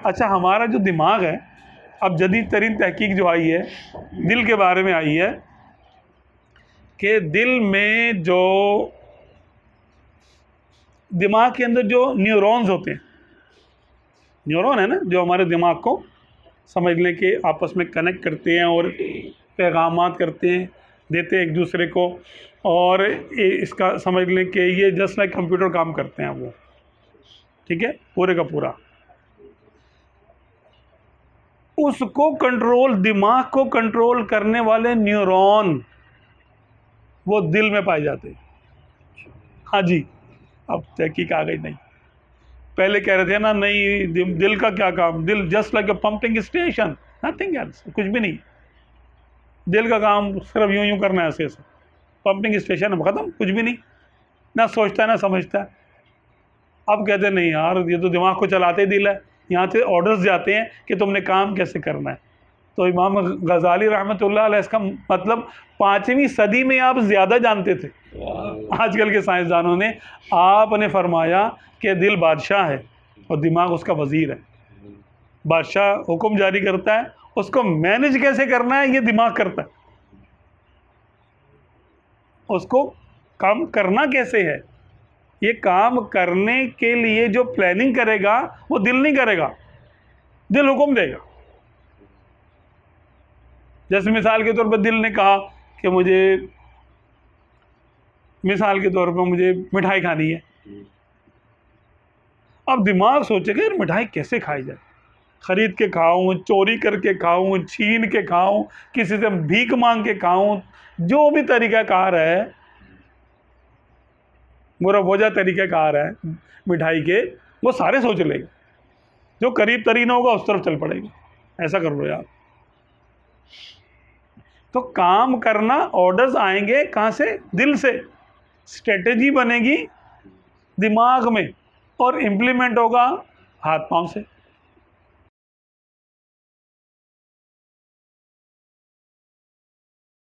अच्छा, हमारा जो दिमाग है, अब जदीद तरीन तहकीक जो आई है दिल के बारे में आई है कि दिल में जो दिमाग के अंदर जो न्यूरॉन्स होते हैं, न्यूरॉन है ना, जो हमारे दिमाग को समझने के आपस में कनेक्ट करते हैं और पैगामात करते हैं, देते हैं एक दूसरे को, और इसका समझ लें कि ये जस्ट लाइक कंप्यूटर काम करते हैं वो, ठीक है, पूरे का पूरा। उसको कंट्रोल, दिमाग को कंट्रोल करने वाले न्यूरॉन वो दिल में पाए जाते हैं। हाँ जी, अब तहकीक आ गई। नहीं, पहले कह रहे थे ना, नहीं दिल का क्या काम, दिल जस्ट लाइक अ पंपिंग स्टेशन, नथिंग एल्स, कुछ भी नहीं। दिल का काम सिर्फ यूं यूं करना है, ऐसे ऐसे, पंपिंग स्टेशन है, ख़त्म, कुछ भी नहीं, ना सोचता है ना समझता है। अब कहते नहीं यार, ये तो दिमाग को चलाते ही दिल है, यहाँ से ऑर्डर्स जाते हैं कि तुमने काम कैसे करना है। तो इमाम गज़ाली रहमतुल्लाह अलैह इसका मतलब 5वीं सदी में आप ज़्यादा जानते थे आजकल के साइंसदानों ने। आपने फरमाया कि दिल बादशाह है और दिमाग उसका वज़ीर है। बादशाह हुक्म जारी करता है, उसको मैनेज कैसे करना है ये दिमाग करता है, उसको काम करना कैसे है, ये काम करने के लिए जो प्लानिंग करेगा वो दिल नहीं करेगा, दिल हुक्म देगा। जैसे मिसाल के तौर पर दिल ने कहा कि मुझे, मिसाल के तौर पर मुझे मिठाई खानी है। अब दिमाग सोचेगा यार मिठाई कैसे खाई जाए, खरीद के खाऊं, चोरी करके खाऊं, छीन के खाऊं, किसी से भीख मांग के खाऊं, जो भी तरीक़ाकार है, मुरवजा तरीक़ाकार है मिठाई के, वो सारे सोच लेगा, जो करीब तरीन होगा उस तरफ चल पड़ेगा, ऐसा कर लो यार। तो काम करना, ऑर्डर्स आएंगे कहाँ से? दिल से। स्ट्रेटेजी बनेगी दिमाग में और इम्प्लीमेंट होगा हाथ पांव से।